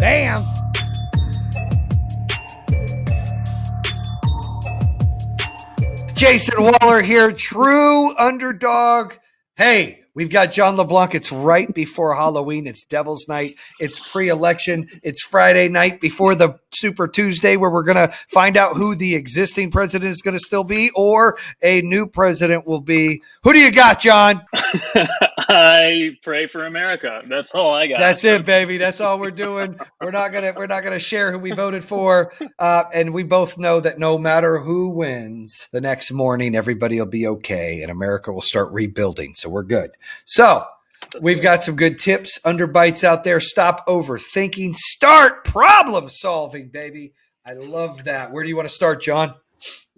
Bam! Jayson Waller here, true underdog. Hey, we've got John LeBlanc. It's right before Halloween. It's Devil's Night. It's pre-election. It's Friday night before the Super Tuesday where we're going to find out who the existing president is going to still be or a new president will be. Who do you got, John? I pray for America. That's all I got. That's it, baby. That's all we're doing. We're not gonna share who we voted for, and we both know that no matter who wins, the next morning everybody will be okay, and America will start rebuilding. So we're good. So we've got some good tips, underbites out there. Stop overthinking. Start problem solving, baby. I love that. Where do you want to start, John?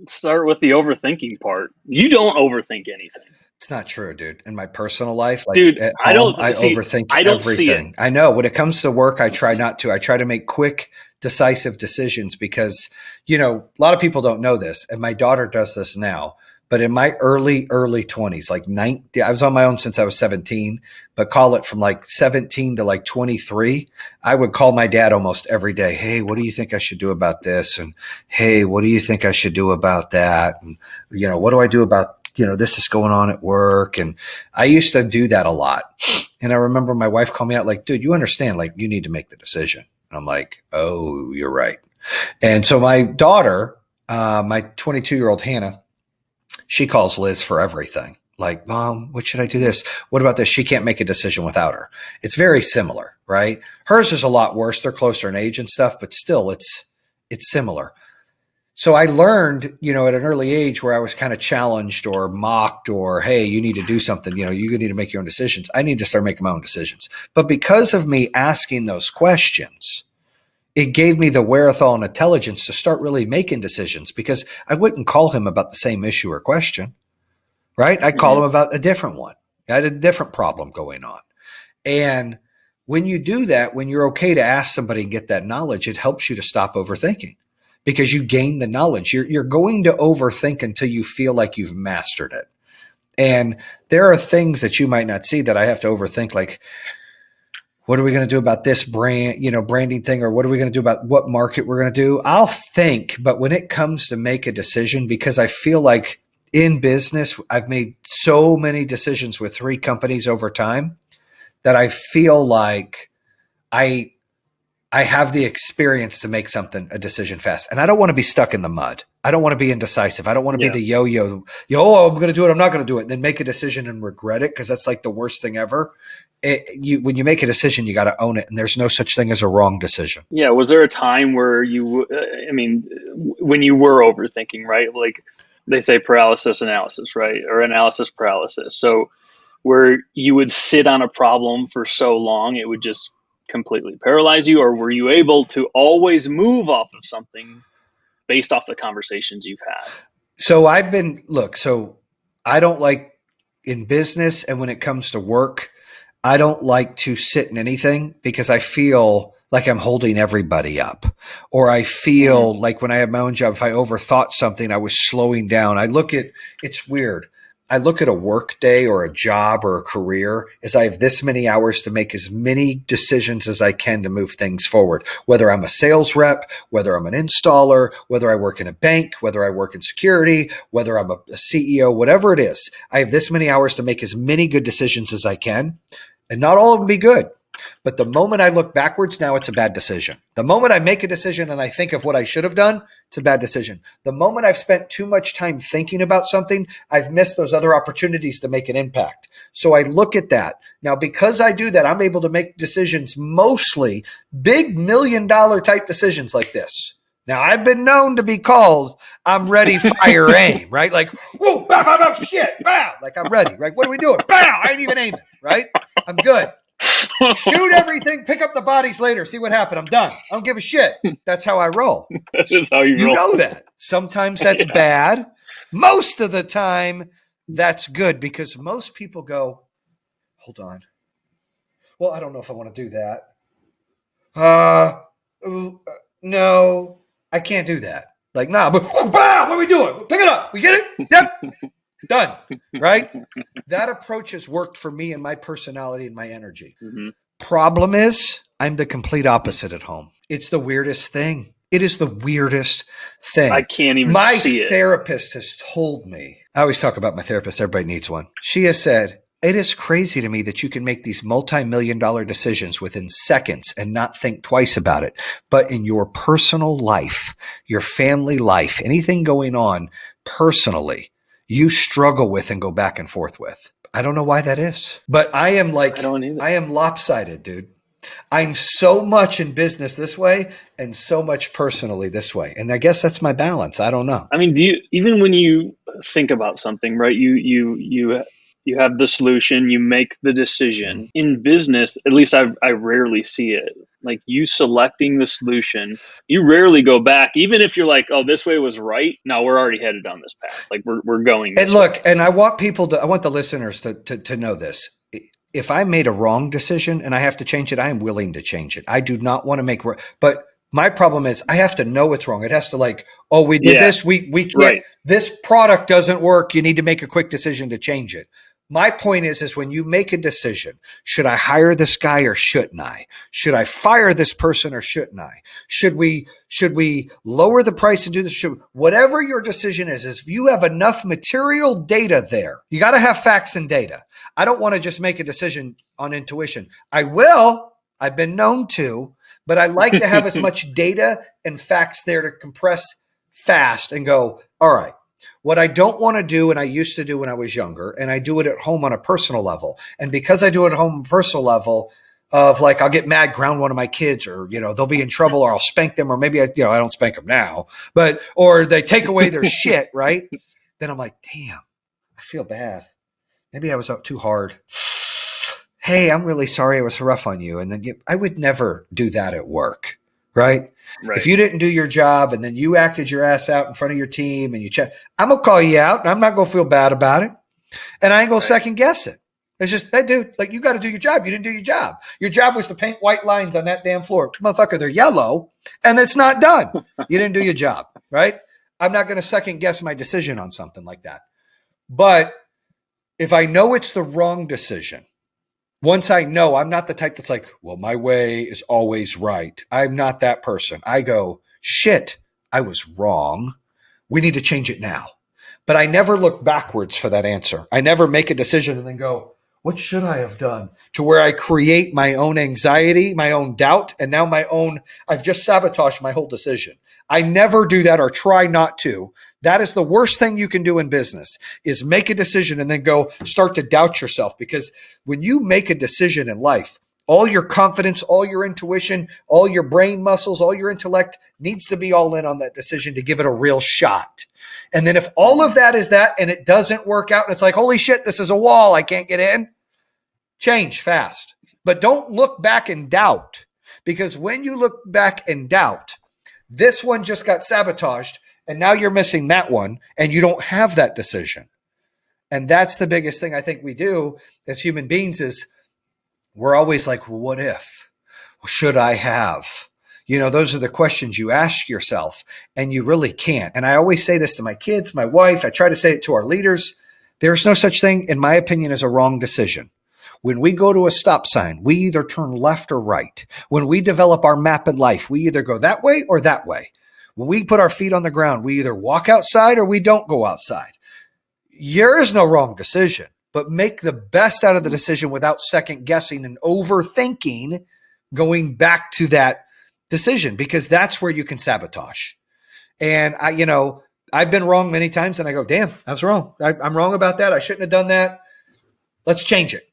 Start with the overthinking part. You don't overthink anything. It's not true, dude. In my personal life, like dude, at home, I overthink everything. I know. When it comes to work, I try not to. I try to make quick, decisive decisions because, you know, a lot of people don't know this, and my daughter does this now. But in my early 20s, like I was on my own since I was 17, but call it from like 17 to like 23, I would call my dad almost every day. Hey, what do you think I should do about this? And hey, what do you think I should do about that? And, you know, what do I do about, you know, this is going on at work. And I used to do that a lot. And I remember my wife called me out like, dude, you understand, like you need to make the decision. And I'm like, oh, you're right. And so my daughter, my 22-year-old Hannah, she calls Liz for everything. Like, Mom, what should I do this? What about this? She can't make a decision without her. It's very similar, right? Hers is a lot worse. They're closer in age and stuff, but still it's similar. So I learned, you know, at an early age where I was kind of challenged or mocked or, hey, you need to do something, you know, you need to make your own decisions. I need to start making my own decisions. But because of me asking those questions, it gave me the wherewithal and intelligence to start really making decisions because I wouldn't call him about the same issue or question, right? I'd call him about a different one. I had a different problem going on. And when you do that, when you're okay to ask somebody and get that knowledge, it helps you to stop overthinking. Because you gain the knowledge. You're going to overthink until you feel like you've mastered it. And there are things that you might not see that I have to overthink, like, what are we going to do about this brand, you know, branding thing, or what are we going to do about what market we're going to do? I'll think, but when it comes to make a decision, because I feel like in business, I've made so many decisions with 3 companies over time that I feel like I have the experience to make a decision fast. And I don't want to be stuck in the mud. I don't want to be indecisive. I don't want to be the yo-yo, I'm going to do it. I'm not going to do it. And then make a decision and regret it. Cause that's like the worst thing ever. When you make a decision, you got to own it. And there's no such thing as a wrong decision. Yeah. Was there a time where when you were overthinking, right? Like they say paralysis analysis, right? Or analysis paralysis. So where you would sit on a problem for so long, it would just completely paralyze you, or were you able to always move off of something based off the conversations you've had? So so I don't like in business, and when it comes to work, I don't like to sit in anything because I feel like I'm holding everybody up, or I feel like when I have my own job, if I overthought something, I was slowing down. It's weird. I look at a work day or a job or a career as I have this many hours to make as many decisions as I can to move things forward. Whether I'm a sales rep, whether I'm an installer, whether I work in a bank, whether I work in security, whether I'm a CEO, whatever it is, I have this many hours to make as many good decisions as I can. And not all of them be good. But the moment I look backwards, now it's a bad decision. The moment I make a decision and I think of what I should have done, it's a bad decision. The moment I've spent too much time thinking about something, I've missed those other opportunities to make an impact. So I look at that. Now, because I do that, I'm able to make decisions, mostly big $1 million type decisions like this. Now, I've been known to be called, I'm ready, fire, aim, right? Like, whoa, bow, bow, bow, shit, bow. Like, I'm ready, right? What are we doing? Bow, I ain't even aiming, right? I'm good. Shoot everything, pick up the bodies later, see what happened. I'm done. I don't give a shit. That's how I roll. That is how you roll. You know that. Sometimes that's bad. Most of the time, that's good because most people go, hold on. Well, I don't know if I want to do that. No, I can't do that. Like, nah, but what are we doing? Pick it up. We get it? Yep. Done. Right? That approach has worked for me and my personality and my energy. Problem is, I'm the complete opposite at home. It's the weirdest thing. It is the weirdest thing. I can't even my see it. My therapist has told me, I always talk about my therapist, everybody needs one. She has said, it is crazy to me that you can make these multi-million-dollar decisions within seconds and not think twice about it. But in your personal life, your family life, anything going on personally, you struggle with and go back and forth with. I don't know why that is. But I am I am lopsided, dude. I'm so much in business this way and so much personally this way. And I guess that's my balance. I don't know. I mean, even when you think about something, right, you have the solution, you make the decision. In business, at least I rarely see it. Like, you selecting the solution, you rarely go back, even if you're like, oh, this way was right. Now we're already headed down this path. Like, we're going this way. And I want the listeners to know this. If I made a wrong decision and I have to change it, I am willing to change it. I do not want to make, but my problem is I have to know it's wrong. It has to we did this. We can't, right. This product doesn't work. You need to make a quick decision to change it. My point is when you make a decision, should I hire this guy or shouldn't I? Should I fire this person or shouldn't I? Should we lower the price and do this? Whatever your decision is if you have enough material data there, you got to have facts and data. I don't want to just make a decision on intuition. I've been known to, but I like to have as much data and facts there to compress fast and go, all right. What I don't want to do, and I used to do when I was younger, and I do it at home on a personal level. And because I do it at home on a personal level of I'll get mad, ground one of my kids, or, they'll be in trouble, or I'll spank them, or maybe I don't spank them now, or they take away their shit, right? Then I'm like, damn, I feel bad. Maybe I was up too hard. Hey, I'm really sorry I was rough on you. And then I would never do that at work, right? Right. If you didn't do your job and then you acted your ass out in front of your team and you check, I'm going to call you out and I'm not going to feel bad about it. And I ain't going to second guess it. It's just, hey, dude, you got to do your job. You didn't do your job. Your job was to paint white lines on that damn floor. Motherfucker, they're yellow and it's not done. You didn't do your job, right? I'm not going to second guess my decision on something like that. But if I know it's the wrong decision, once I know, I'm not the type that's like, well, my way is always right. I'm not that person. I go, shit, I was wrong. We need to change it now. But I never look backwards for that answer. I never make a decision and then go, what should I have done? To where I create my own anxiety, my own doubt, and now I've just sabotaged my whole decision. I never do that or try not to. That is the worst thing you can do in business is make a decision and then go start to doubt yourself. Because when you make a decision in life, all your confidence, all your intuition, all your brain muscles, all your intellect needs to be all in on that decision to give it a real shot. And then if all of that is that and it doesn't work out and it's like, holy shit, this is a wall, I can't get in, change fast. But don't look back and doubt, because when you look back and doubt, this one just got sabotaged. And now you're missing that one and you don't have that decision. And that's the biggest thing I think we do as human beings is we're always like, well, what if? Should I have? Those are the questions you ask yourself and you really can't. And I always say this to my kids, my wife, I try to say it to our leaders. There's no such thing, in my opinion, as a wrong decision. When we go to a stop sign, we either turn left or right. When we develop our map in life, we either go that way or that way. When we put our feet on the ground, we either walk outside or we don't go outside. There is no wrong decision, but make the best out of the decision without second guessing and overthinking going back to that decision, because that's where you can sabotage. And I've been wrong many times and I go, damn, I was wrong. I'm wrong about that. I shouldn't have done that. Let's change it.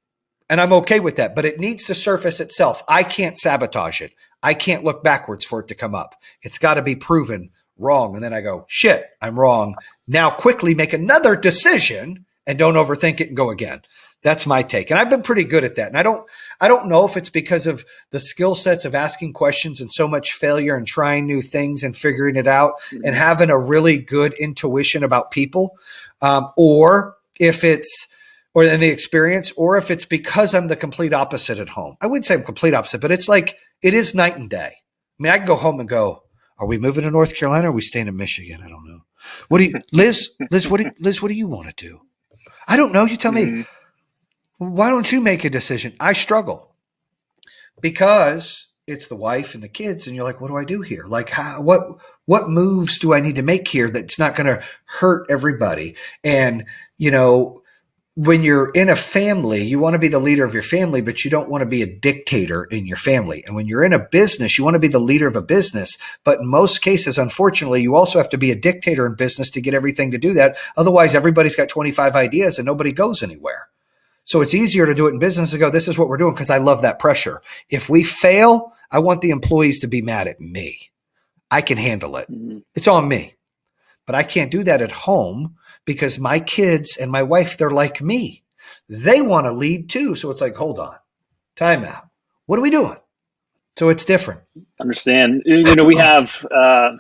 And I'm okay with that, but it needs to surface itself. I can't sabotage it. I can't look backwards for it to come up. It's got to be proven wrong. And then I go, shit, I'm wrong. Now quickly make another decision and don't overthink it and go again. That's my take. And I've been pretty good at that. And I don't know if it's because of the skill sets of asking questions and so much failure and trying new things and figuring it out and having a really good intuition about people, or if it's or in the experience, or if it's because I'm the complete opposite at home. I wouldn't say I'm complete opposite, but it's like, it is night and day. I mean, I can go home and go, are we moving to North Carolina or are we staying in Michigan? I don't know. What do you, Liz, what do you want to do? I don't know. You tell me. Why don't you make a decision? I struggle because it's the wife and the kids. And you're like, what do I do here? Like, what moves do I need to make here that's not going to hurt everybody? And, when you're in a family, you want to be the leader of your family, but you don't want to be a dictator in your family. And when you're in a business, you want to be the leader of a business. But in most cases, unfortunately, you also have to be a dictator in business to get everything to do that. Otherwise, everybody's got 25 ideas and nobody goes anywhere. So it's easier to do it in business and go, this is what we're doing, because I love that pressure. If we fail, I want the employees to be mad at me. I can handle it. It's on me. But I can't do that at home, because my kids and my wife, they're like me. They want to lead too. So it's like, hold on, time out. What are we doing? So it's different. Understand. We have, I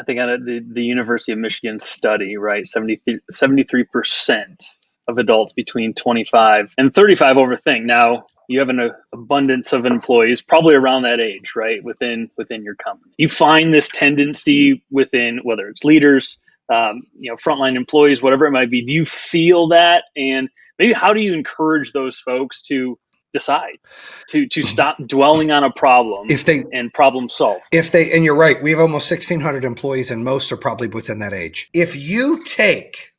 think on the University of Michigan study, right? 73% of adults between 25 and 35 overthink. Now, you have an abundance of employees probably around that age, right? Within your company. You find this tendency within, whether it's leaders, frontline employees, whatever it might be. Do you feel that? And maybe how do you encourage those folks to decide to stop dwelling on a problem and problem solve? And you're right, we have almost 1,600 employees and most are probably within that age. If you take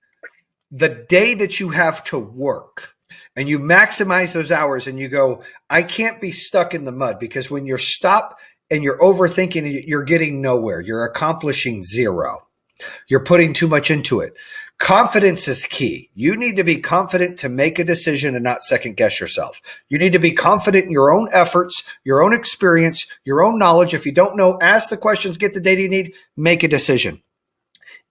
the day that you have to work and you maximize those hours and you go, I can't be stuck in the mud, because when you're stopped and you're overthinking, you're getting nowhere. You're accomplishing zero. You're putting too much into it. Confidence is key. You need to be confident to make a decision and not second guess yourself. You need to be confident in your own efforts, your own experience, your own knowledge. If you don't know, ask the questions, get the data you need, make a decision.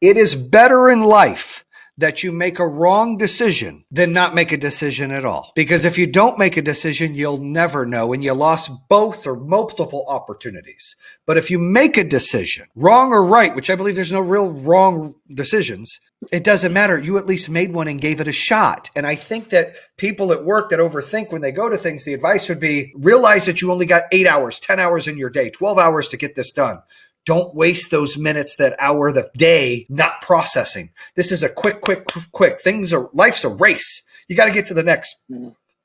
It is better in life that you make a wrong decision than not make a decision at all. Because if you don't make a decision, you'll never know, and you lost both or multiple opportunities. But if you make a decision, wrong or right, which I believe there's no real wrong decisions, it doesn't matter. You at least made one and gave it a shot. And I think that people at work that overthink when they go to things, the advice would be realize that you only got 8 hours, 10 hours in your day, 12 hours to get this done. Don't waste those minutes, that hour, the day, not processing. This is a quick. Life's a race. You got to get to the next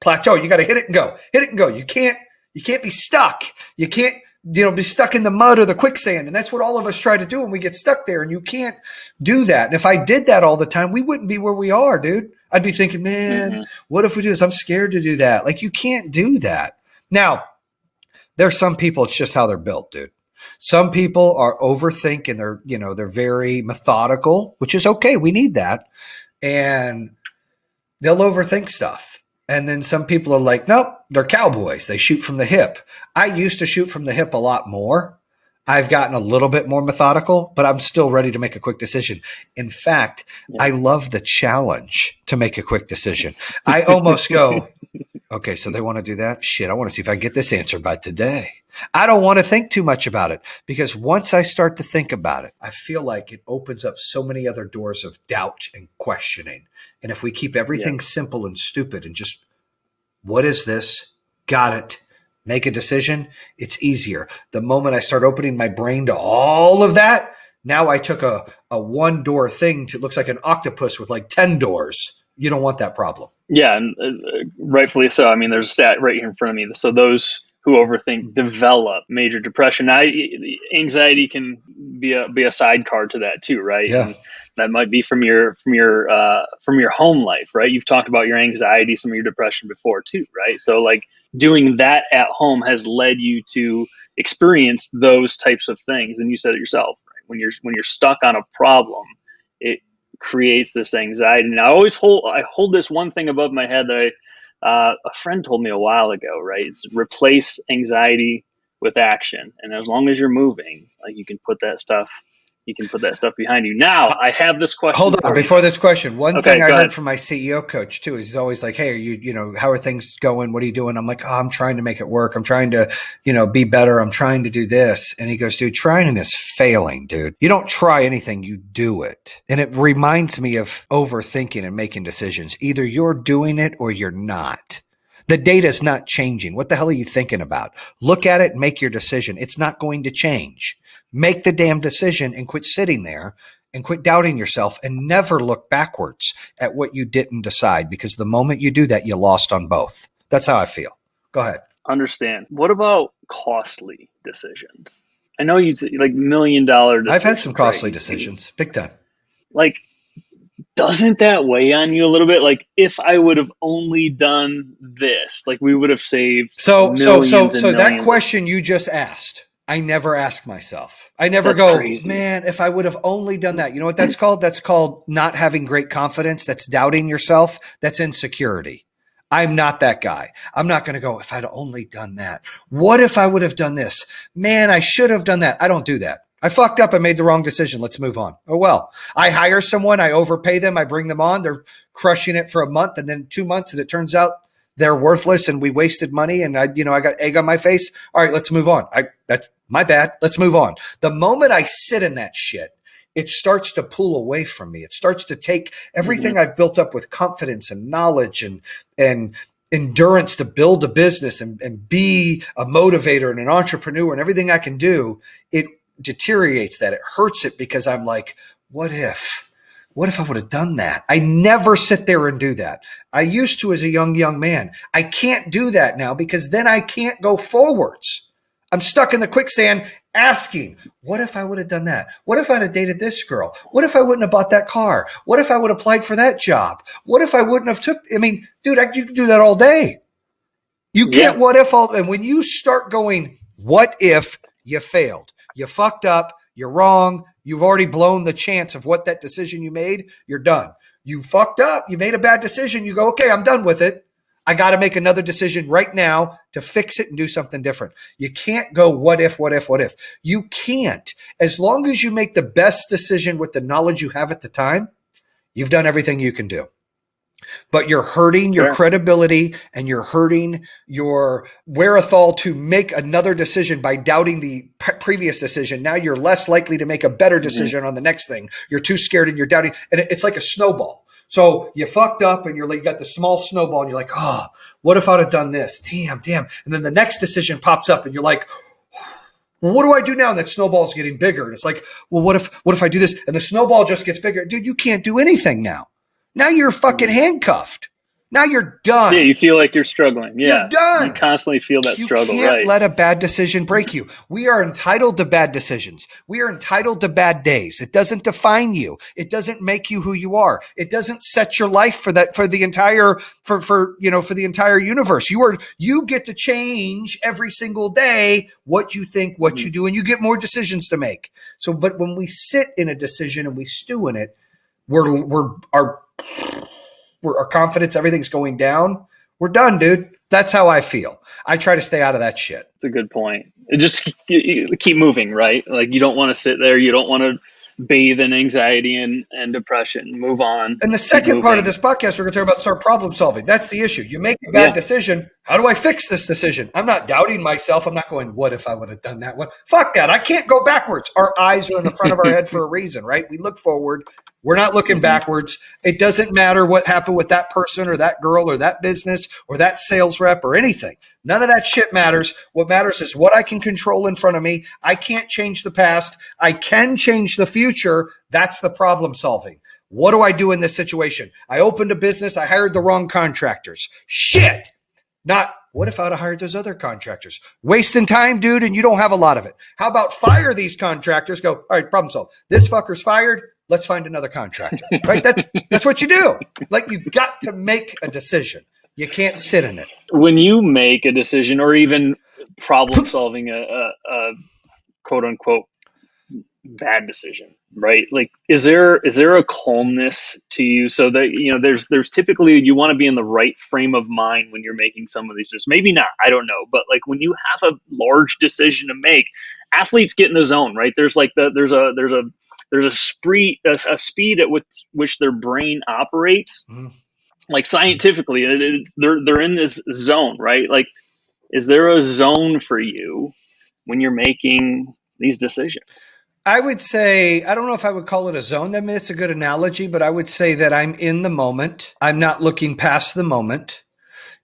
plateau. You got to hit it and go. You can't be stuck. You can't, be stuck in the mud or the quicksand. And that's what all of us try to do. And we get stuck there, and you can't do that. And if I did that all the time, we wouldn't be where we are, dude. I'd be thinking, man, what if we do this? I'm scared to do that. Like, you can't do that. Now, there's some people, it's just how they're built, dude. Some people are overthink and they're very methodical, which is okay. We need that. And they'll overthink stuff. And then some people are like, nope, they're cowboys. They shoot from the hip. I used to shoot from the hip a lot more. I've gotten a little bit more methodical, but I'm still ready to make a quick decision. In fact, I love the challenge to make a quick decision. I almost go, okay, so they want to do that? Shit, I want to see if I can get this answer by today. I don't want to think too much about it, because once I start to think about it, I feel like it opens up so many other doors of doubt and questioning. And if we keep everything simple and stupid and just, what is this? Got it. Make a decision. It's easier. The moment I start opening my brain to all of that, now I took a one door thing to, looks like an octopus with like 10 doors. You don't want that problem. Yeah, and rightfully so. I mean, there's a stat right here in front of me. So those who overthink develop major depression. Now, anxiety can be a sidecar to that too, right? Yeah. And that might be from your home life, right? You've talked about your anxiety, some of your depression before too, right? So like doing that at home has led you to experience those types of things, and you said it yourself, right? When you're stuck on a problem, it creates this anxiety. And I hold this one thing above my head that a friend told me a while ago, right? It's replace anxiety with action. And as long as you're moving, like you can put that stuff behind you. Now, I have this question. Hold on, before this question, one thing I heard from my CEO coach too is he's always like, hey, are you, how are things going? What are you doing? I'm like, I'm trying to make it work. I'm trying to, be better. I'm trying to do this. And he goes, dude, trying is failing, dude. You don't try anything, you do it. And it reminds me of overthinking and making decisions. Either you're doing it or you're not. The data's not changing. What the hell are you thinking about? Look at it and make your decision. It's not going to change. Make the damn decision and quit sitting there and quit doubting yourself, and never look backwards at what you didn't decide, because the moment you do that, you lost on both. That's how I feel. Go ahead. Understand. What about costly decisions? I know you like $1 million decisions. I've had some costly right? decisions, big time. Like, doesn't that weigh on you a little bit? Like, if I would have only done this, like we would have saved millions and millions. That question you just asked, I never ask myself. I never That's go, crazy. Man, if I would have only done that. You know what that's called? That's called not having great confidence. That's doubting yourself. That's insecurity. I'm not that guy. I'm not going to go, if I'd only done that. What if I would have done this? Man, I should have done that. I don't do that. I fucked up. I made the wrong decision. Let's move on. Oh, well, I hire someone. I overpay them. I bring them on. They're crushing it for a month and then 2 months. And it turns out they're worthless and we wasted money. And I got egg on my face. All right, let's move on. That's my bad. Let's move on. The moment I sit in that shit, it starts to pull away from me. It starts to take everything I've built up with confidence and knowledge and endurance to build a business and be a motivator and an entrepreneur and everything I can do. It deteriorates that. It hurts it because I'm like, what if I would have done that? I never sit there and do that. I used to as a young man. I can't do that now because then I can't go forwards. I'm stuck in the quicksand asking, what if I would have done that? What if I'd have dated this girl? What if I wouldn't have bought that car? What if I would have applied for that job? What if I wouldn't have dude, you can do that all day. You can't what if all, and when you start going, what if you failed? You fucked up, you're wrong, you've already blown the chance of what that decision you made, you're done. You fucked up, you made a bad decision, you go, okay, I'm done with it. I got to make another decision right now to fix it and do something different. You can't go, what if? You can't. As long as you make the best decision with the knowledge you have at the time, you've done everything you can do. But you're hurting your credibility and you're hurting your wherewithal to make another decision by doubting the previous decision. Now you're less likely to make a better decision on the next thing. You're too scared and you're doubting. And it's like a snowball. So you fucked up and you got the small snowball and you're like, oh, what if I'd have done this? Damn. And then the next decision pops up and you're like, well, what do I do now? And that snowball's getting bigger. And it's like, well, what if I do this? And the snowball just gets bigger. Dude, you can't do anything now. Now you're fucking handcuffed. Now you're done. Yeah, you feel like you're struggling. Yeah, you're done. You constantly feel that struggle, You can't let a bad decision break you. We are entitled to bad decisions. We are entitled to bad days. It doesn't define you. It doesn't make you who you are. It doesn't set your life for the entire universe. You get to change every single day what you think, what you do, and you get more decisions to make. So, but when we sit in a decision and we stew in it, our confidence, everything's going down. We're done, dude. That's how I feel. I try to stay out of that shit. That's a good point. Just keep moving, right? Like you don't want to sit there. You don't want to bathe in anxiety and depression. Move on. And the second part of this podcast, we're going to talk about start problem solving. That's the issue. You make a bad decision. How do I fix this decision? I'm not doubting myself. I'm not going, what if I would have done that one? Fuck that. I can't go backwards. Our eyes are in the front of our head for a reason, right? We look forward. We're not looking backwards. It doesn't matter what happened with that person or that girl or that business or that sales rep or anything. None of that shit matters. What matters is what I can control in front of me. I can't change the past. I can change the future. That's the problem solving. What do I do in this situation? I opened a business. I hired the wrong contractors. Shit. Not, what if I'd have hired those other contractors? Wasting time, dude, and you don't have a lot of it. How about fire these contractors? Go, all right, problem solved. This fucker's fired. Let's find another contractor, right? That's what you do. Like you got to make a decision. You can't sit in it. When you make a decision or even problem solving a quote unquote bad decision, right? Like, is there a calmness to you so that, there's typically, you want to be in the right frame of mind when you're making some of these decisions. Maybe not, I don't know. But like when you have a large decision to make, athletes get in the zone, right? There's like there's a speed at which their brain operates. Like scientifically, they're in this zone, right? Like, is there a zone for you when you're making these decisions? I would say, I don't know if I would call it a zone. I mean, it's a good analogy, but I would say that I'm in the moment. I'm not looking past the moment.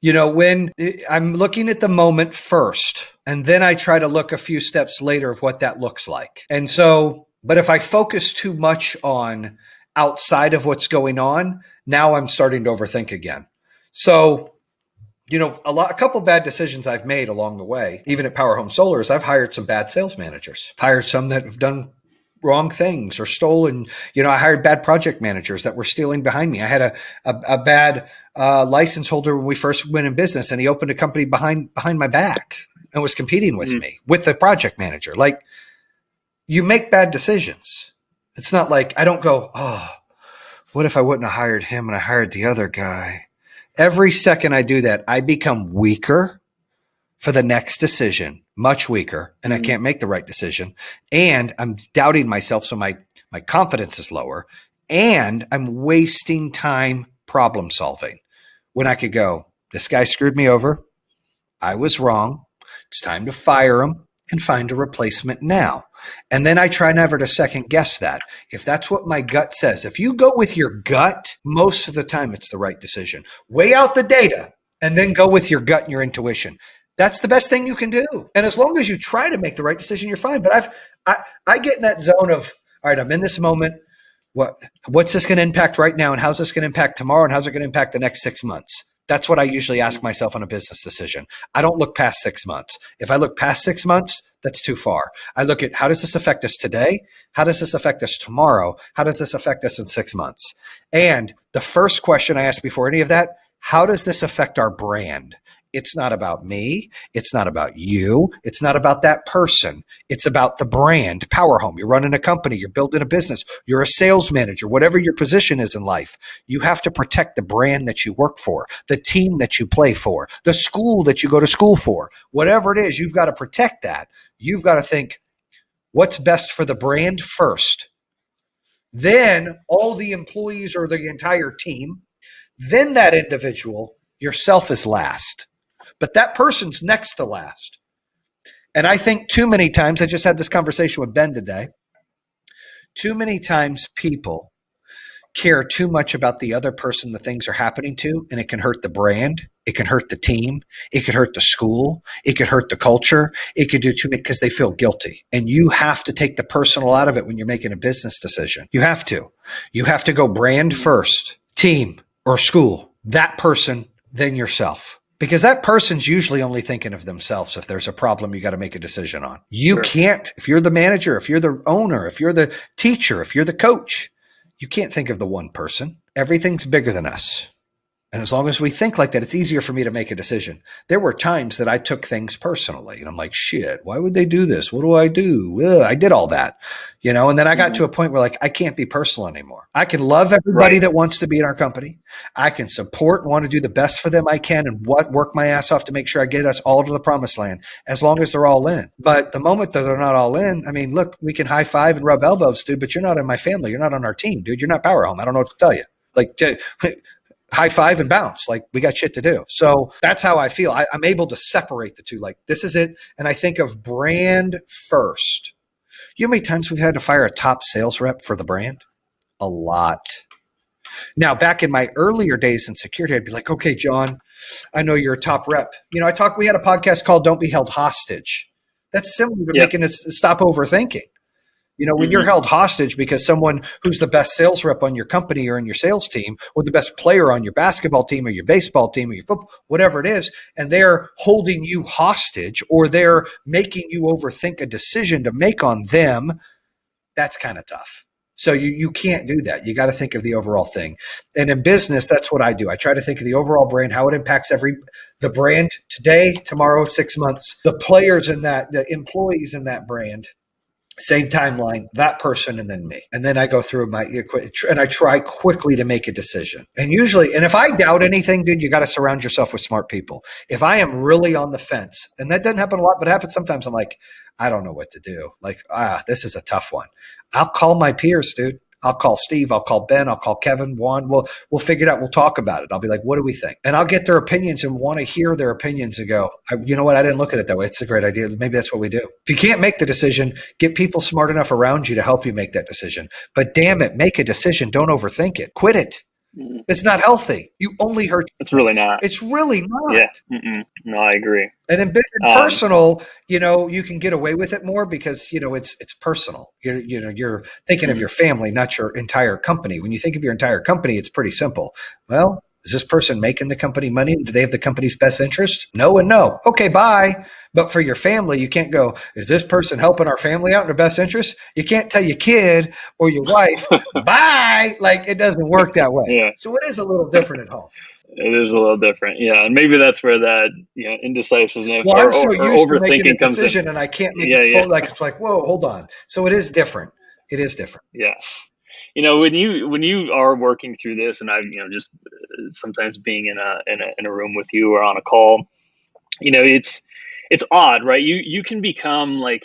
When I'm looking at the moment first, and then I try to look a few steps later of what that looks like. And so, but if I focus too much on outside of what's going on, now I'm starting to overthink again. So A couple bad decisions I've made along the way, even at Power Home Solar, is I've hired some bad sales managers, hired some that have done wrong things or stolen. I hired bad project managers that were stealing behind me. I had a bad license holder when we first went in business, and he opened a company behind my back and was competing with me, with the project manager. Like, you make bad decisions. It's not like I don't go, oh, what if I wouldn't have hired him and I hired the other guy? Every second I do that, I become weaker for the next decision, much weaker, and I can't make the right decision. And I'm doubting myself, so my confidence is lower, and I'm wasting time problem solving when I could go, this guy screwed me over. I was wrong. It's time to fire him and find a replacement now. And then I try never to second guess that. If that's what my gut says, if you go with your gut, most of the time it's the right decision. Weigh out the data and then go with your gut and your intuition. That's the best thing you can do. And as long as you try to make the right decision, you're fine. But I get in that zone of, all right, I'm in this moment. What's this going to impact right now? And how's this going to impact tomorrow? And how's it going to impact the next 6 months? That's what I usually ask myself on a business decision. I don't look past 6 months. If I look past 6 months, that's too far. I look at, how does this affect us today? How does this affect us tomorrow? How does this affect us in 6 months? And the first question I ask before any of that, how does this affect our brand? It's not about me. It's not about you. It's not about that person. It's about the brand, Power Home. You're running a company. You're building a business. You're a sales manager, whatever your position is in life. You have to protect the brand that you work for, the team that you play for, the school that you go to school for. Whatever it is, you've got to protect that. You've got to think, what's best for the brand first? Then all the employees or the entire team. Then that individual, yourself, is last. But that person's next to last. And I think too many times, I just had this conversation with Ben today, too many times people care too much about the other person the things are happening to, and it can hurt the brand. It can hurt the team. It could hurt the school. It could hurt the culture. It could do too much because they feel guilty. And you have to take the personal out of it when you're making a business decision. You have to. You have to go brand first, team or school, that person, then yourself. Because that person's usually only thinking of themselves. If there's a problem, you got to make a decision on. You can't, if you're the manager, if you're the owner, if you're the teacher, if you're the coach, you can't think of the one person. Everything's bigger than us. And as long as we think like that, it's easier for me to make a decision. There were times that I took things personally and I'm like, shit, why would they do this? What do I do? Ugh, I did all that, and then I got to a point where like, I can't be personal anymore. I can love everybody that wants to be in our company. I can support and want to do the best for them I can and work my ass off to make sure I get us all to the promised land as long as they're all in. But the moment that they're not all in, I mean, look, we can high five and rub elbows, dude, but you're not in my family. You're not on our team, dude. You're not Power Home. I don't know what to tell you. Like, high five and bounce. Like, we got shit to do. So that's how I feel. I'm able to separate the two. Like, this is it. And I think of brand first. You know how many times we've had to fire a top sales rep for the brand? A lot. Now, back in my earlier days in security, I'd be like, okay, John, I know you're a top rep. We had a podcast called Don't Be Held Hostage. That's similar to making us stop overthinking. When you're held hostage because someone who's the best sales rep on your company or in your sales team, or the best player on your basketball team or your baseball team or your football, whatever it is, and they're holding you hostage or they're making you overthink a decision to make on them, that's kind of tough. So you can't do that. You got to think of the overall thing. And in business, that's what I do. I try to think of the overall brand, how it impacts the brand today, tomorrow, 6 months, the players in that, the employees in that brand. Same timeline, that person, and then me. And then I go through and I try quickly to make a decision. And usually, and if I doubt anything, dude, you got to surround yourself with smart people. If I am really on the fence, and that doesn't happen a lot, but it happens sometimes, I'm like, I don't know what to do. Like, this is a tough one. I'll call my peers, dude. I'll call Steve. I'll call Ben. I'll call Kevin. Juan. We'll figure it out. We'll talk about it. I'll be like, what do we think? And I'll get their opinions and want to hear their opinions and go, you know what? I didn't look at it that way. It's a great idea. Maybe that's what we do. If you can't make the decision, get people smart enough around you to help you make that decision. But damn it, make a decision. Don't overthink it. Quit it. It's not healthy. You only hurt. It's really not. It's really not. Yeah. No, I agree. And in personal, you can get away with it more because, it's personal. You're thinking of your family, not your entire company. When you think of your entire company, it's pretty simple. Well, Is this person making the company money? Do they have the company's best interest? No and no. Okay, bye. But for your family, you can't go, is this person helping our family out in their best interest? You can't tell your kid or your wife, bye. Like, it doesn't work that way. Yeah. So it is a little different at home. It is a little different. Yeah. And maybe that's where that, indecisiveness or overthinking comes in. And I can't make it full, like, it's like, whoa, hold on. So it is different. It is different. Yeah. When you are working through this, and I've, just sometimes being in a room with you or on a call, it's odd, right? You can become like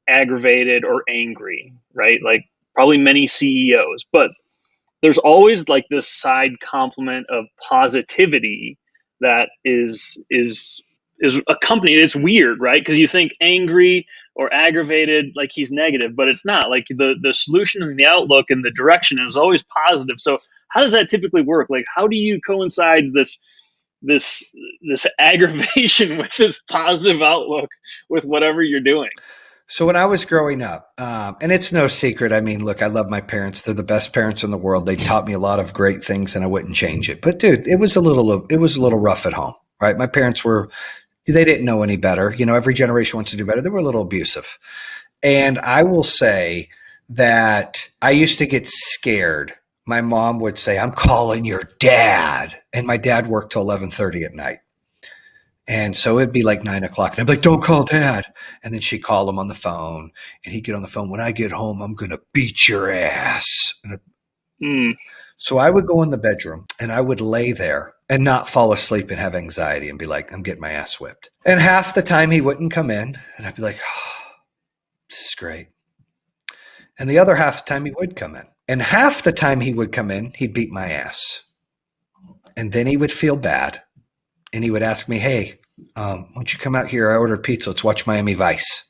aggravated or angry, right? Like probably many CEOs, but there's always like this side complement of positivity that is accompanied. It's weird, right? Because you think angry or aggravated, like he's negative, but it's not. Like the solution and the outlook and the direction is always positive. So how does that typically work? Like, how do you coincide this aggravation with this positive outlook with whatever you're doing? So when I was growing up, and it's no secret, I mean, look, I love my parents. They're the best parents in the world. They taught me a lot of great things, and I wouldn't change it. But dude, it was a little rough at home, right? My parents they didn't know any better. Every generation wants to do better. They were a little abusive. And I will say that I used to get scared. My mom would say, I'm calling your dad. And my dad worked till 11:30 at night. And so it'd be like 9 o'clock. And I'd be like, don't call dad. And then she'd call him on the phone. And he'd get on the phone. When I get home, I'm going to beat your ass. So I would go in the bedroom and I would lay there and not fall asleep and have anxiety and be like, I'm getting my ass whipped. And half the time he wouldn't come in. And I'd be like, oh, this is great. And the other half the time he would come in. And half the time he would come in, he'd beat my ass. And then he would feel bad. And he would ask me, hey, why don't you come out here? I ordered pizza. Let's watch Miami Vice.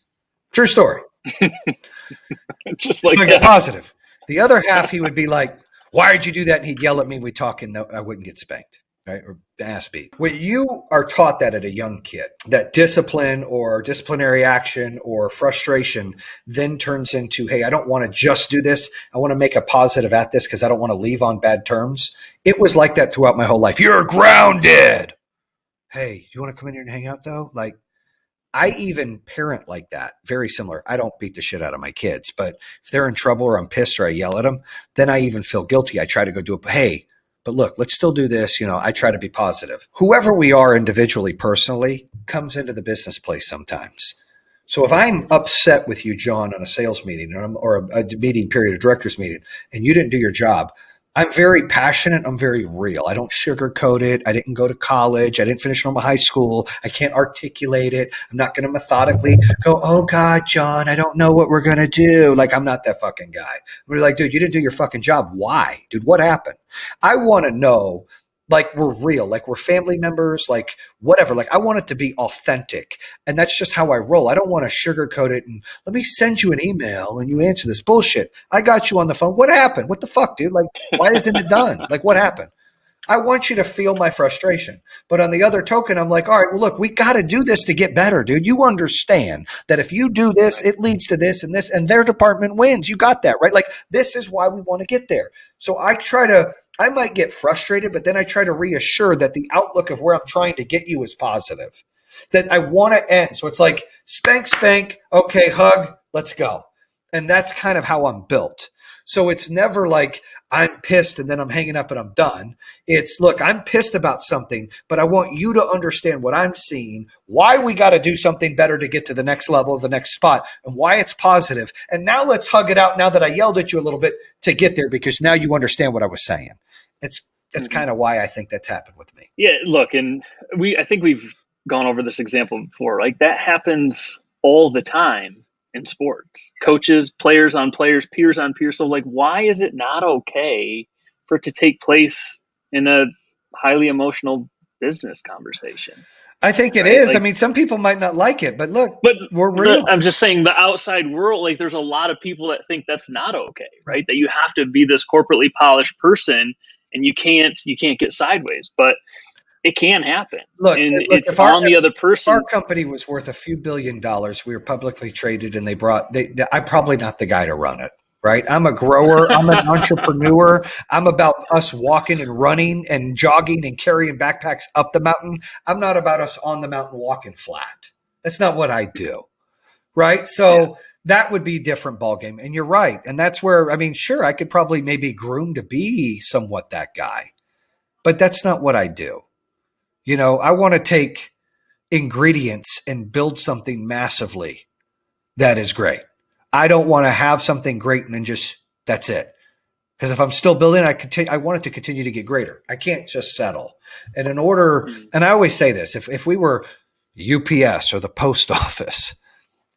True story. Just like that. Positive. The other half, he would be like, why did you do that? And he'd yell at me. We'd talk and I wouldn't get spanked, right? Or ass beat. When you are taught that at a young kid, that discipline or disciplinary action or frustration then turns into, hey, I don't want to just do this. I want to make a positive at this because I don't want to leave on bad terms. It was like that throughout my whole life. You're grounded. Hey, you want to come in here and hang out though? Like, I even parent like that, very similar. I don't beat the shit out of my kids, but if they're in trouble or I'm pissed or I yell at them, then I even feel guilty. I try to go do it. Hey, but look, let's still do this. I try to be positive. Whoever we are individually, personally, comes into the business place sometimes. So if I'm upset with you, John, on a sales meeting or a meeting period, a director's meeting, and you didn't do your job, I'm very passionate. I'm very real. I don't sugarcoat it. I didn't go to college. I didn't finish normal high school. I can't articulate it. I'm not going to methodically go, oh God, John, I don't know what we're going to do. Like, I'm not that fucking guy. I'm like, dude, you didn't do your fucking job. Why? Dude, what happened? I want to know, like, we're real, like we're family members, like whatever. Like, I want it to be authentic. And that's just how I roll. I don't want to sugarcoat it and let me send you an email and you answer this bullshit. I got you on the phone. What happened? What the fuck, dude? Like, why isn't it done? Like, what happened? I want you to feel my frustration. But on the other token, I'm like, all right, well, look, we got to do this to get better, dude. You understand that if you do this, it leads to this, and their department wins. You got that, right? Like, this is why we want to get there. So I might get frustrated, but then I try to reassure that the outlook of where I'm trying to get you is positive. That I want to end. So it's like spank, okay, hug, let's go. And that's kind of how I'm built. So it's never like I'm pissed and then I'm hanging up and I'm done. It's, look, I'm pissed about something, but I want you to understand what I'm seeing, why we got to do something better to get to the next level or the next spot, and why it's positive. And now let's hug it out now that I yelled at you a little bit to get there, because now you understand what I was saying. That's kind of why I think that's happened with me. Yeah, look, and I think we've gone over this example before. Like, that happens all the time in sports. Coaches, players on players, peers on peers. So, like, why is it not okay for it to take place in a highly emotional business conversation? I think it is. Like, I mean, some people might not like it, but look, we're real. I'm just saying, the outside world, like, there's a lot of people that think that's not okay, right? That you have to be this corporately polished person and you can't get sideways, but it can happen. Look, it's on the other person. Our company was worth a few $1 billion. We were publicly traded, and I'm probably not the guy to run it, right? I'm a grower. I'm an entrepreneur. I'm about us walking and running and jogging and carrying backpacks up the mountain. I'm not about us on the mountain walking flat. That's not what I do, right? So that would be a different ballgame. And you're right. And that's where, I mean, sure, I could probably maybe groom to be somewhat that guy, but that's not what I do. You know, I want to take ingredients and build something massively that is great. I don't want to have something great and then just that's it. Because if I'm still building, I want it to continue to get greater. I can't just settle. And in order, and I always say this, if we were UPS or the post office,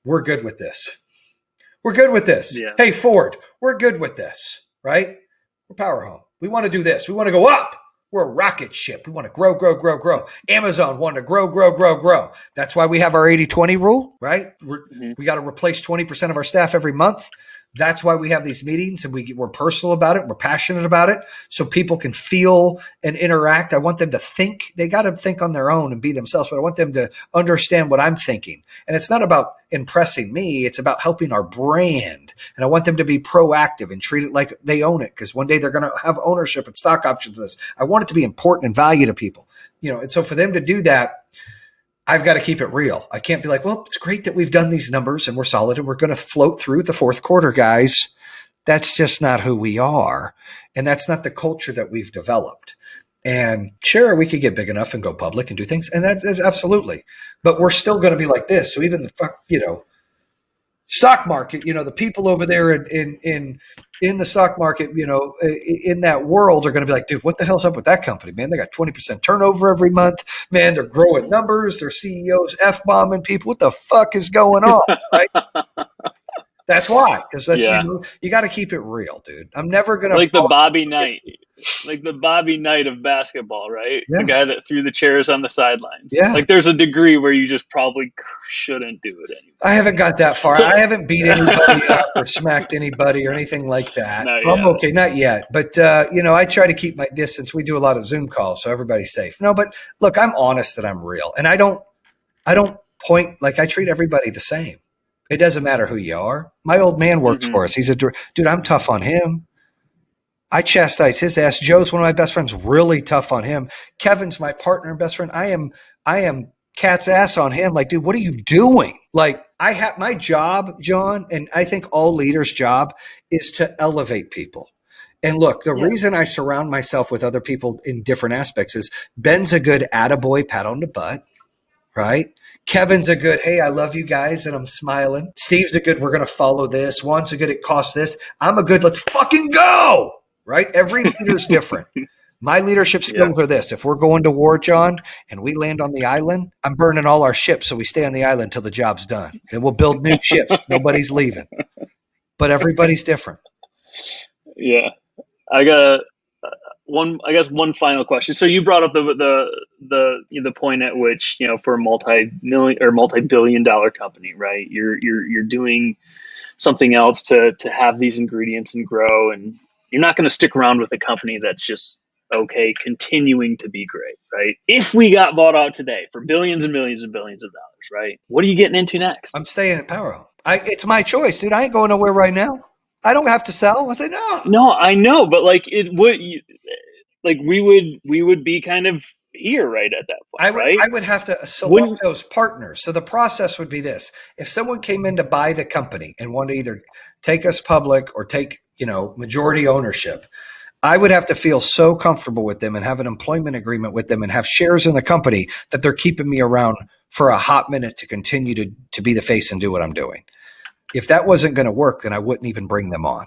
we're good with this. We're good with this. Yeah. Hey, Ford, we're good with this, right? We're Power Home. We want to do this. We want to go up. We're a rocket ship. We want to grow, grow, grow, grow. Amazon wanted to grow, grow, grow, grow. That's why we have our 80-20 rule, right? We got to replace 20% of our staff every month. That's why we have these meetings and we're personal about it. We're passionate about it so people can feel and interact. I want them to think. They got to think on their own and be themselves, but I want them to understand what I'm thinking. And it's not about impressing me. It's about helping our brand. And I want them to be proactive and treat it like they own it because one day they're going to have ownership and stock options of this. I want it to be important and value to people, you know, and so for them to do that, I've got to keep it real. I can't be like, well, it's great that we've done these numbers and we're solid and we're going to float through the fourth quarter, guys. That's just not who we are. And that's not the culture that we've developed. And sure, we could get big enough and go public and do things. And that is absolutely. But we're still going to be like this. So even the stock market, the people over there in the stock market, in that world are going to be like, dude, what the hell's up with that company, man? They got 20% turnover every month, man. They're growing numbers. Their CEOs F-bombing people. What the fuck is going on? Right? That's why, because that's you got to keep it real, dude. I'm never gonna like the Bobby Knight of basketball, right? Yeah. The guy that threw the chairs on the sidelines. Yeah. Like there's a degree where you just probably shouldn't do it anymore. I haven't got that far. I haven't beat anybody up or smacked anybody or anything like that. I'm okay, not yet. But I try to keep my distance. We do a lot of Zoom calls, so everybody's safe. No, but look, I'm honest that I'm real, and I don't point like I treat everybody the same. It doesn't matter who you are. My old man works for us. He's dude, I'm tough on him. I chastise his ass. Joe's one of my best friends, really tough on him. Kevin's my partner and best friend. I am cat's ass on him. Like, dude, what are you doing? Like, I have my job, John, and I think all leaders' job is to elevate people. And look, the reason I surround myself with other people in different aspects is Ben's a good attaboy, pat on the butt, right? Kevin's a good, hey, I love you guys, and I'm smiling. Steve's a good, we're going to follow this. Juan's a good, it costs this. I'm a good, let's fucking go, right? Every leader's different. My leadership skills are this. If we're going to war, John, and we land on the island, I'm burning all our ships so we stay on the island until the job's done. Then we'll build new ships. Nobody's leaving. But everybody's different. Yeah. I got one final question. So you brought up the point at which, for a multi-million or multi-billion-dollar company, right? You're doing something else to have these ingredients and grow, and you're not going to stick around with a company that's just continuing to be great, right? If we got bought out today for billions and millions and billions of dollars, right? What are you getting into next? I'm staying at PowerHome. It's my choice, dude. I ain't going nowhere right now. I don't have to sell. I say no. No, I know, but we would be kind of here right at that point, right? I would have to select those partners. So the process would be this: if someone came in to buy the company and wanted to either take us public or take majority ownership, I would have to feel so comfortable with them and have an employment agreement with them and have shares in the company that they're keeping me around for a hot minute to continue to be the face and do what I'm doing. If that wasn't going to work, then I wouldn't even bring them on.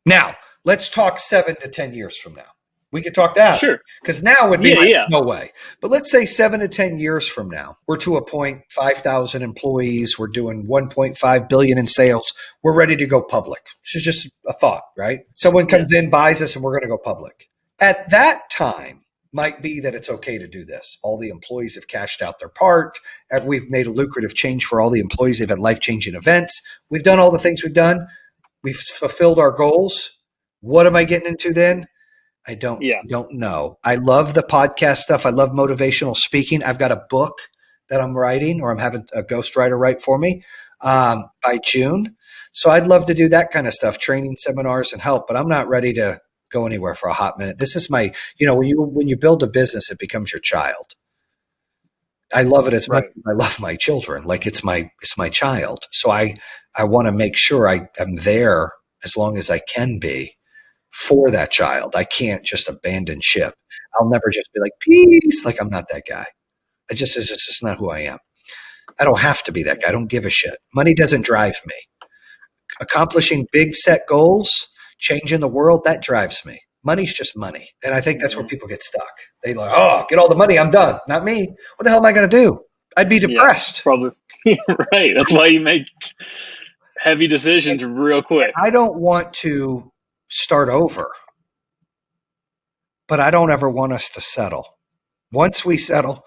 Now, let's talk 7 to 10 years from now. We could talk that. Sure. Because now would be no way. But let's say 7 to 10 years from now, we're to a point, 5,000 employees, we're doing 1.5 billion in sales. We're ready to go public. This is just a thought, right? Someone comes in, buys us, and we're going to go public. At that time, might be that it's okay to do this. All the employees have cashed out their part. We've made a lucrative change for all the employees. They've had life-changing events. We've done all the things we've done. We've fulfilled our goals. What am I getting into then? I don't know. I love the podcast stuff. I love motivational speaking. I've got a book that I'm writing, or I'm having a ghostwriter write for me by June. So I'd love to do that kind of stuff, training seminars and help, but I'm not ready to go anywhere for a hot minute. This is my, when you build a business, it becomes your child. I love it as much as I love my children. Like it's my child. So I want to make sure I am there as long as I can be for that child. I can't just abandon ship. I'll never just be like, peace. Like I'm not that guy. It's just not who I am. I don't have to be that guy. I don't give a shit. Money doesn't drive me. Accomplishing big set goals, changing the world, that drives me. Money's just money. And I think that's where people get stuck. They like, oh, get all the money, I'm done. Not me. What the hell am I going to do? I'd be depressed. Yeah, probably. Right. That's why you make heavy decisions real quick. I don't want to start over, but I don't ever want us to settle. Once we settle,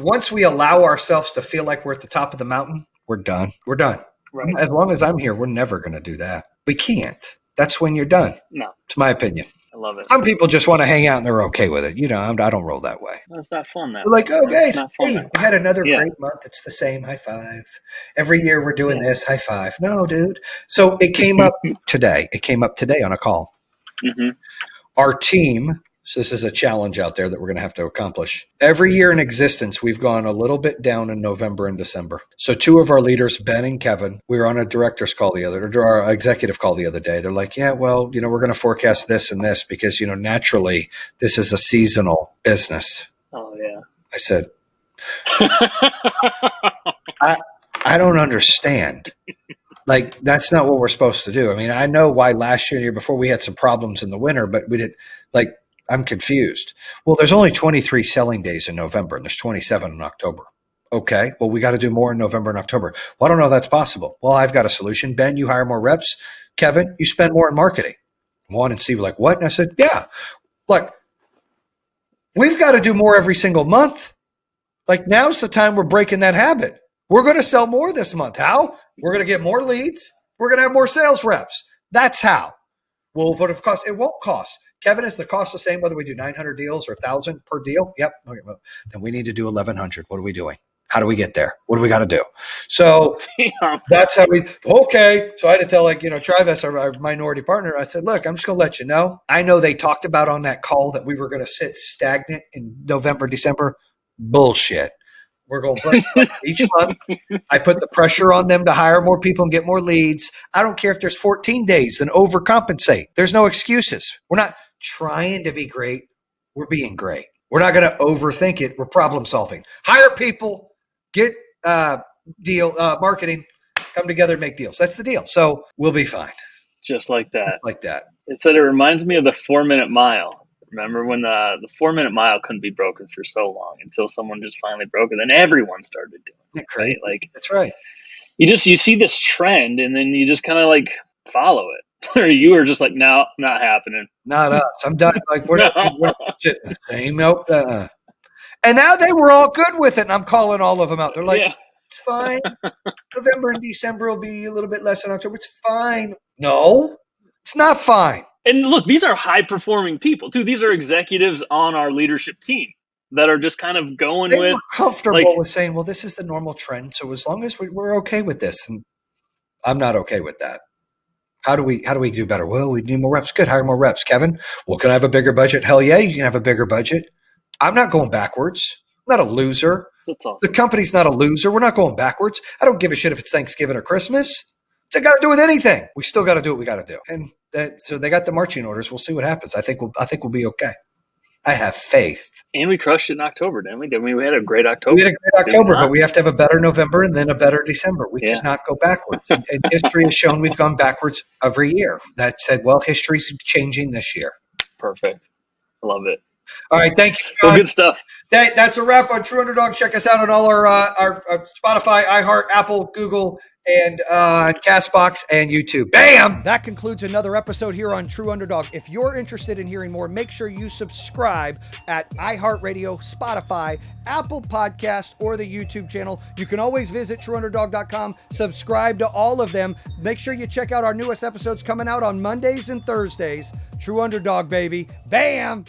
once we allow ourselves to feel like we're at the top of the mountain, we're done. We're done. Right. As long as I'm here, we're never going to do that. We can't. That's when you're done. No. It's my opinion. I love it. Some people just want to hang out and they're okay with it. I don't roll that way. That's not fun. They're like, oh, guys, hey, we had another great month. It's the same. High five. Every year we're doing this. High five. No, dude. So it came up today. It came up today on a call. Mm-hmm. Our team. So this is a challenge out there that we're going to have to accomplish. Every year in existence, we've gone a little bit down in November and December. So two of our leaders, Ben and Kevin, we were on a director's call our executive call the other day. They're like, yeah, well, we're going to forecast this and this because, naturally this is a seasonal business. Oh, yeah. I said, I don't understand. Like, that's not what we're supposed to do. I mean, I know why last year, the year before, we had some problems in the winter, but we did I'm confused. Well, there's only 23 selling days in November, and there's 27 in October. Okay, well, we got to do more in November and October. Well, I don't know if that's possible. Well, I've got a solution. Ben, you hire more reps. Kevin, you spend more in marketing. Juan and Steve were like, what? And I said, yeah. Look, we've got to do more every single month. Like, now's the time we're breaking that habit. We're going to sell more this month. How? We're going to get more leads. We're going to have more sales reps. That's how. Well, what it costs? It won't cost. Kevin, is the cost the same whether we do 900 deals or 1,000 per deal? Yep. Okay, well, then we need to do 1,100. What are we doing? How do we get there? What do we got to do? So that's how okay. So I had to tell Travis, our minority partner, I said, look, I'm just going to let you know. I know they talked about on that call that we were going to sit stagnant in November, December. Bullshit. We're going to break each month. I put the pressure on them to hire more people and get more leads. I don't care if there's 14 days, then overcompensate. There's no excuses. We're not trying to be great. We're being great. We're not going to overthink it. We're problem solving. Hire people, get deal marketing, come together and make deals. That's the deal. So we'll be fine. Just like that. Just like that. It said it reminds me of the 4-minute mile. Remember when the 4-minute mile couldn't be broken for so long until someone just finally broke it, and everyone started doing it. Right? Like that's right. You see this trend, and then you just kind of like follow it. Or you were just like, no, not happening. Not us. I'm done. Like we're not sitting the same. Nope. And now they were all good with it, and I'm calling all of them out. They're like, it's fine. November and December will be a little bit less than October. It's fine. No, it's not fine. And look, these are high-performing people, too. These are executives on our leadership team that are just kind of going they were comfortable with saying, well, this is the normal trend. So as long as we're okay with this, and I'm not okay with that. How do we do better? Well, we need more reps. Good. Hire more reps. Kevin, well, can I have a bigger budget? Hell yeah, you can have a bigger budget. I'm not going backwards. I'm not a loser. That's awesome. The company's not a loser. We're not going backwards. I don't give a shit if it's Thanksgiving or Christmas. It's got to do with anything. We still got to do what we got to do. And so they got the marching orders. We'll see what happens. I think we'll be okay. I have faith. And we crushed it in October, didn't we? We had a great October. We had a great October, but we have to have a better November and then a better December. We cannot go backwards. And history has shown we've gone backwards every year. That said, well, history's changing this year. Perfect. I love it. All right, thank you, guys. Well, good stuff. That's a wrap on True Underdog. Check us out on all our Spotify, iHeart, Apple, Google, and CastBox and YouTube. Bam! That concludes another episode here on True Underdog. If you're interested in hearing more, make sure you subscribe at iHeartRadio, Spotify, Apple Podcasts, or the YouTube channel. You can always visit TrueUnderdog.com, subscribe to all of them. Make sure you check out our newest episodes coming out on Mondays and Thursdays. True Underdog, baby. Bam!